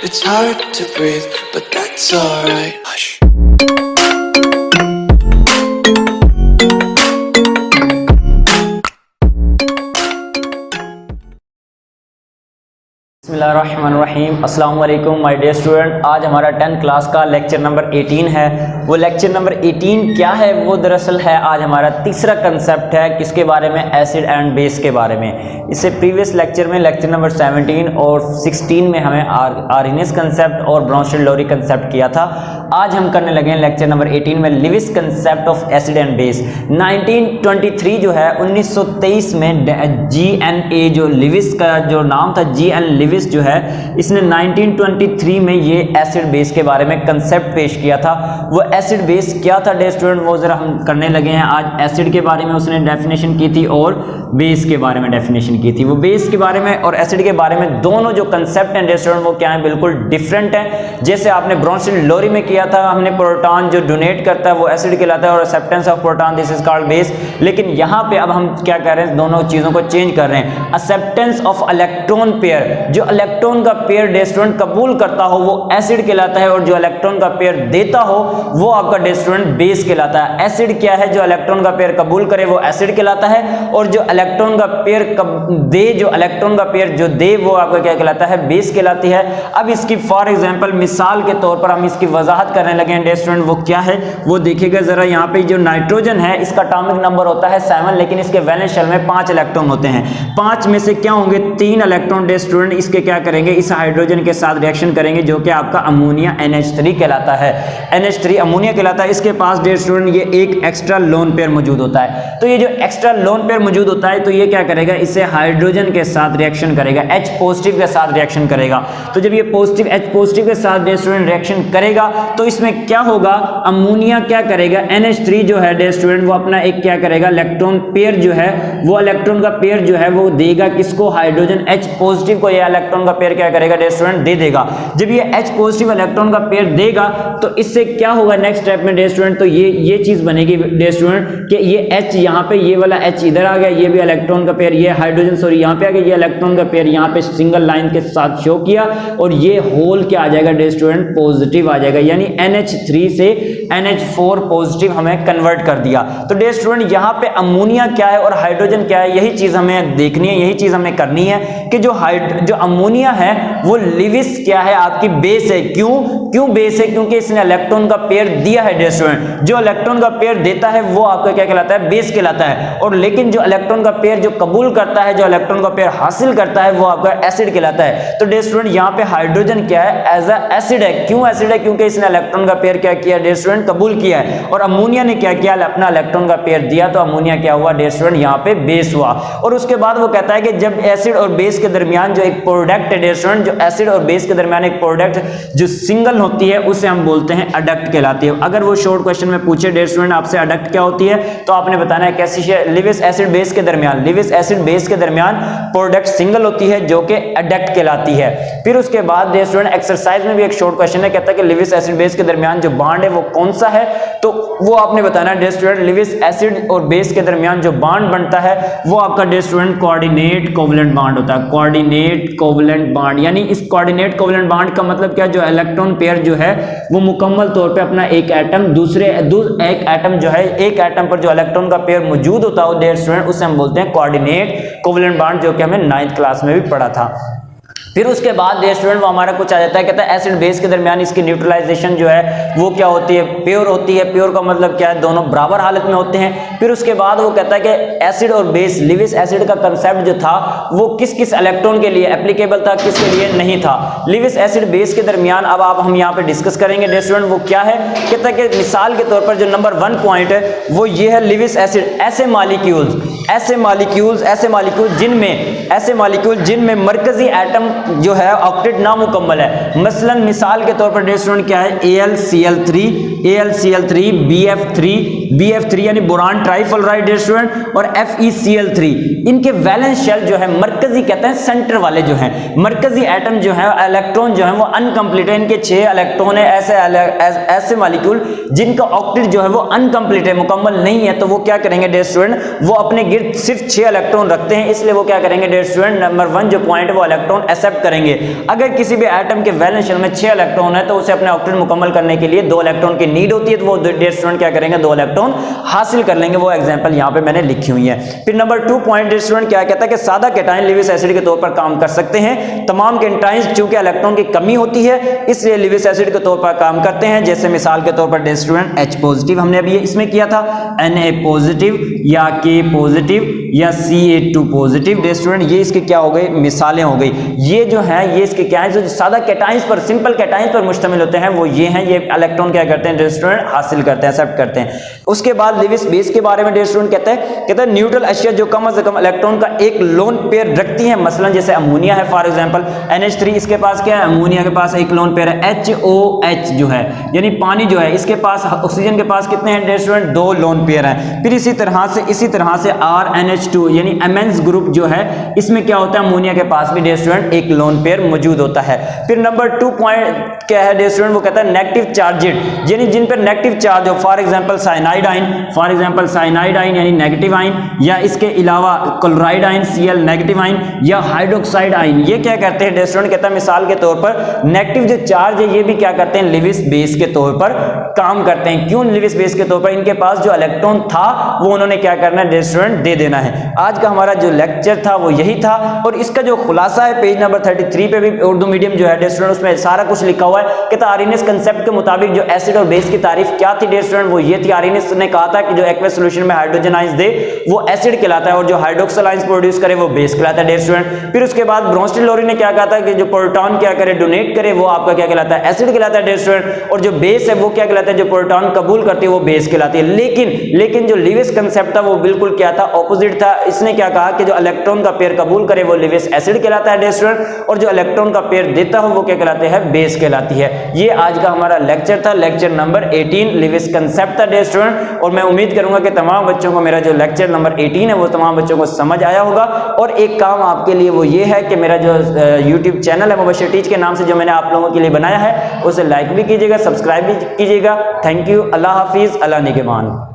It's hard to breathe, but that's alright. Hush. बिस्मिल्लाहिर्रहमानिर्रहीम। अस्सलाम वालेकुम माय डियर स्टूडेंट। आज हमारा 10th क्लास का लेक्चर नंबर 18 है। वो लेक्चर नंबर 18 क्या है? वो दरअसल है आज हमारा तीसरा कंसेप्ट है। किसके बारे में? एसिड एंड बेस के बारे में। इससे प्रीवियस लेक्चर में लेक्चर नंबर 17 और 16 में हमें आर्हेनियस कंसेप्ट और ब्राउन-शेल-लोरी कंसेप्ट किया था। आज हम करने लगे हैं लेक्चर नंबर 18 में Lewis concept of acid and base. 1923 जो है 1923 में GNA जो लिविस का जो नाम था, GN लिविस जो है, इसने 1923 में ये एसिड बेस के बारे में कंसेप्ट पेश किया था। वो एसिड बेस क्या था डियर स्टूडेंट, वो जरा हम करने लगे हैं आज। एसिड के बारे में उसने डेफिनेशन की थी और बेस के बारे में डेफिनेशन की थी। वो बेस के बारे में और एसिड के बारे में दोनों जो कंसेप्ट हैं डियर स्टूडेंट वो क्या है, बिल्कुल डिफरेंट है। जैसे आपने ब्राउन-शेल-लोरी में किया था, हमने प्रोटॉन जो डोनेट करता है वो एसिड कहलाता है और acceptance of proton this is called base. लेकिन यहाँ पे अब हम क्या कर रहे हैं, दोनों चीजों को चेंज कर रहे हैं। एक्सेप्टेंस ऑफ इलेक्ट्रॉन पेयर, जो इलेक्ट्रॉन का पेयर डियर स्टूडेंट कबूल करता हो वो एसिड कहलाता है और जो इलेक्ट्रॉन का पेयर देता हो वो आपका डियर स्टूडेंट बेस कहलाता है। एसिड क्या है? जो इलेक्ट्रॉन का पेयर कबूल करे वो एसिड कहलाता है और जो इलेक्ट्रॉन का पेयर दे, जो इलेक्ट्रॉन का पेयर जो दे वो आपका क्या कहलाता है? बेस कहलाती है। अब इसकी फॉर एग्जांपल मिसाल के तौर पर हम इसकी वजाहत करने लगे हैं डियर स्टूडेंट। वो क्या है वो देखिएगा जरा। यहाँ पे जो नाइट्रोजन है इसका एटॉमिक नंबर होता है 7, लेकिन इसके वैलेंस शेल में 5 इलेक्ट्रॉन होते हैं। 5 में से क्या होंगे? 3 इलेक्ट्रॉन डियर स्टूडेंट इसके क्या करेंगे, इस हाइड्रोजन के साथ रिएक्शन करेंगे जो कि आपका अमोनिया NH3 कहलाता है। NH3 अमोनिया कहलाता है। इसके पास डियर स्टूडेंट ये एक एक्स्ट्रा लोन पेयर मौजूद होता है। तो ये जो एक्स्ट्रा लोन पेयर मौजूद होता है तो ये क्या करेगा, इसे हाइड्रोजन के साथ रिएक्शन करेगा, H पॉजिटिव के साथ रिएक्शन करेगा। तो जब ये पॉजिटिव H पॉजिटिव के साथ डियर स्टूडेंट रिएक्शन करेगा तो इसमें क्या होगा, अमोनिया क्या करेगा, NH3 जो है डियर स्टूडेंट वो अपना एक क्या करेगा, इलेक्ट्रॉन पेयर जो है वो इलेक्ट्रॉन का पेयर जो है वो देगा किसको, हाइड्रोजन H पॉजिटिव को। ये इलेक्ट्रॉन का पेयर क्या करेगा डियर स्टूडेंट, दे देगा। जब ये H पॉजिटिव इलेक्ट्रॉन का पेयर देगा तो इससे क्या होगा नेक्स्ट स्टेप में डियर स्टूडेंट, तो ये चीज बनेगी डियर स्टूडेंट कि ये H यहाँ पे, ये वाला H इधर आ गया, ये भी इलेक्ट्रॉन का पेयर, ये हाइड्रोजन सॉरी यहाँ पे आ गया, ये इलेक्ट्रॉन का पेयर यहाँ पे सिंगल लाइन के साथ शो किया और ये होल क्या आ जाएगा डियर स्टूडेंट, पॉजिटिव आ जाएगा। यानी NH3 से NH4 पॉजिटिव हमें कन्वर्ट कर दिया। तो डियर स्टूडेंट यहाँ पे अमोनिया क्या है और हाइड्रोजन क्या है, यही चीज हमें देखनी है, यही चीज हमें करनी है कि जो अमोनिया है वो लिविस क्या है, आपकी बेस है। क्यों बेस है? क्योंकि इसने इलेक्ट्रॉन का पेयर दिया है डियर स्टूडेंट। जो इलेक्ट्रॉन का पेयर देता है वो आपका क्या कहलाता है, बेस कहलाता है। और लेकिन जो इलेक्ट्रॉन का पेयर जो कबूल करता है, जो इलेक्ट्रॉन का पेयर हासिल करता है वो आपका एसिड कहलाता है। तो डियर स्टूडेंट यहाँ पे हाइड्रोजन क्या है, एज अ एसिड है। क्यों एसिड है? क्योंकि इसने इलेक्ट्रॉन का पेयर क्या किया डियर स्टूडेंट, कबूल किया है। और अमोनिया ने क्या किया, अपना इलेक्ट्रॉन का पेयर दिया, तो अमोनिया क्या हुआ डियर स्टूडेंट, यहाँ पे बेस हुआ। और उसके बाद वो कहता है कि जब एसिड और बेस के दरमियान जो एक प्रोडक्ट है डियर स्टूडेंट, जो एसिड और बेस के दरमियान एक प्रोडक्ट जो सिंगल होती है उसे हम बोलते हैं अडक्ट कहलाती है। अगर वो शॉर्ट क्वेश्चन में पूछे डियर स्टूडेंट आपसे अडक्ट क्या होती है तो आपने बताना है कैसी लिविस एसिड बेस के दरमियान, लिविस एसिड बेस के दरमियान प्रोडक्ट सिंगल होती है जो कि अडक्ट कहलाती है। फिर उसके बाद डियर स्टूडेंट एक्सरसाइज में भी एक शॉर्ट क्वेश्चन है, कहता है कि लिविस एसिड बेस के दरमियान जो बॉन्ड है वो कौन सा है, तो वो आपने बताना है डियर स्टूडेंट लिविस एसिड और बेस के दरमियान जो बॉन्ड बनता है वो आपका dear student coordinate covalent bond होता है। कोऑर्डिनेट कोवलेंट बॉन्ड, यानी इस कोऑर्डिनेट कोवलेंट बॉन्ड का मतलब क्या, जो इलेक्ट्रॉन पेयर जो है वो मुकम्मल तौर पे अपना एक एटम एक एटम जो है, एक एटम पर जो इलेक्ट्रॉन का पेयर मौजूद होता है डियर स्टूडेंट उसे हम बोलते हैं कोऑर्डिनेट कोवलेंट बॉन्ड, जो कि हमने 9th क्लास में भी पढ़ा था। फिर उसके बाद डियर स्टूडेंट वो हमारा कुछ आ जाता है, कहता है एसिड बेस के दरमियान इसकी न्यूट्रलाइजेशन जो है वो क्या होती है, प्योर होती है। प्योर का मतलब क्या है, दोनों बराबर हालत में होते हैं। फिर उसके बाद वो कहता है कि एसिड और बेस, लिविस एसिड का कंसेप्ट जो था वो किस किस इलेक्ट्रॉन के लिए एप्लीकेबल था, किसके लिए नहीं था। लिविस एसिड बेस के दरमियान अब आप हम यहाँ पे डिस्कस करेंगे डियर स्टूडेंट, वो क्या है, कहता है कि मिसाल के तौर पर जो नंबर 1 पॉइंट है वो ये है, लिविस एसिड ऐसे मालिक्यूल जिनमें मरकजी एटम जो है ऑक्टेट नामुकम्मल है। मसलन मिसाल के तौर पर डियर स्टूडेंट क्या है, AlCl3, BF3, BF3 यानी बोरान ट्राइफ्लोराइड डियर स्टूडेंट, और FeCl3। इनके वैलेंस शेल जो है मरकजी कहते हैं, सेंटर वाले जो हैं मरकजी एटम जो है, इलेक्ट्रॉन जो है वो अनकंप्लीट है। इनके 6 इलेक्ट्रॉन है, ऐसे मॉलिक्यूल जिनका ऑक्टेट जो है वो अनकंप्लीट है, मुकम्मल नहीं है, तो वो क्या करेंगे डियर स्टूडेंट, वो अपने गिर्द सिर्फ 6 इलेक्ट्रॉन रखते हैं, इसलिए वो क्या करेंगे डियर स्टूडेंट, नंबर 1 जो पॉइंट वो इलेक्ट्रॉन एक्सेप्ट करेंगे। अगर किसी भी एटम के वैलेंस शेल में 6 इलेक्ट्रॉन है तो उसे अपने ऑक्टेट मुकम्मल करने के लिए 2 इलेक्ट्रॉन की नीड होती है, तो वो डियर स्टूडेंट क्या करेंगे, 2 इलेक्ट्रॉन हासिल कर लेंगे। वो एग्जांपल यहां पे मैंने लिखी हुई है। फिर नंबर 2 पॉइंट डियर स्टूडेंट क्या कहता है कि सादा कैटायन लेविस एसिड के तौर पर काम कर सकते हैं। तमाम कैटायंस चूंकि इलेक्ट्रॉन की कमी होती है इसलिए लेविस एसिड के तौर पर काम करते हैं। जैसे मिसाल के तौर पर डियर स्टूडेंट H पॉजिटिव हमने अभी इसमें किया था, Na पॉजिटिव या K पॉजिटिव या Ca2 पॉजिटिव डियर स्टूडेंट, ये इसके क्या हो गए, मिसालें हो गई। ये जो है ये इसके क्या है, जो सादा कैटायंस पर, सिंपल कैटायंस पर मुश्तमिल होते हैं, वो ये हैं। ये इलेक्ट्रॉन क्या करते हैं डियर स्टूडेंट, हासिल करते हैं, एक्सेप्ट करते हैं। उसके बाद लेविस बेस के बारे में डियर स्टूडेंट कहते हैं न्यूट्रल अशिया जो कम से कम इलेक्ट्रॉन का एक लोन पेयर रखती है, मसलन जैसे अमोनिया है फॉर एग्जांपल NH3, इसके पास क्या है, अमोनिया के पास एक लोन पेयर है HOH जो है, यानी पानी जो है, इसके पास ऑक्सीजन के पास कितने हैं डियर स्टूडेंट, 2 लोन पेयर हैं। फिर इसी तरह से RNH2 यानी एमेंस ग्रुप जो है, इसमें क्या होता है, अमोनिया के पास भी डियर स्टूडेंट एक लोन पेयर मौजूद होता है। फिर नंबर 2 पॉइंट क्या है डियर स्टूडेंट, वो कहता है नेगेटिव चार्जेड, यानी जिन पर नेगेटिव चार्ज हो, फॉर एग्जांपल साइनाइड आयन यानी नेगेटिव आयन, या इसके अलावा chloride ion Cl negative ion, या हाइड्रोक्साइड आयन, ये क्या करते हैं डियर स्टूडेंट, कहता है मिसाल के तौर पर नेगेटिव जो चार्ज है ये भी क्या करते हैं, लेविस बेस के तौर पर काम करते हैं। क्यों लेविस बेस के तौर पर, इनके पास जो इलेक्ट्रॉन था वो उन्होंने क्या करना है डियर स्टूडेंट, दे देना है। आज का हमारा जो लेक्चर था वो यही था, और इसका जो खुलासा है पेज नंबर 33 पे भी उर्दू मीडियम जो है डियर स्टूडेंट, उसमें सारा कुछ लिखा हुआ है कि आर्हेनियस कंसेप्ट के मुताबिक जो एसिड और बेस की तारीफ क्या थी डियर स्टूडेंट, वो ये थी। आर्हेनियस ने कहा था कि जो एक्वस सॉल्यूशन में हाइड्रोजन आयंस दे वो एसिड कहलाता है, और जो हाइड्रोक्सिल आयंस प्रोड्यूस करे वो बेस कहलाता है डियर स्टूडेंट। फिर उसके बाद ब्रोंस्टेड लोरी ने क्या कहा था कि जो प्रोटॉन क्या करे, डोनेट करे, वो आपका क्या कहलाता है, एसिड कहलाता है डियर स्टूडेंट, और जो बेस है वो क्या कहलाता है, जो प्रोटॉन कबूल करती है वो बेस कहलाती है। लेकिन जो लेविस कंसेप्ट था वो बिल्कुल क्या था, ऑपोजिट था। इसने क्या कहा कि जो इलेक्ट्रॉन का पेयर कबूल करे वो लेविस एसिड कहलाता है डियर स्टूडेंट, और जो इलेक्ट्रॉन का पेयर देता हो वो क्या कहलाते हैं, बेस कहलाती है। ये आज का हमारा लेक्चर था, लेक्चर नंबर 18 लेविस कंसेप्ट था डियर स्टूडेंट, और मैं उम्मीद करूंगा कि तमाम बच्चों को मेरा जो लेक्चर नंबर 18 है वो तमाम बच्चों को समझ आया होगा। और एक काम आपके लिए वो ये है कि मेरा जो YouTube चैनल है मुबश्शिर टीच के नाम से जो मैंने आप लोगों के लिए बनाया है, उसे लाइक भी कीजिएगा, सब्सक्राइब भी कीजिएगा। थैंक यू, अल्लाह हाफिज, अल्लाह निगहबान।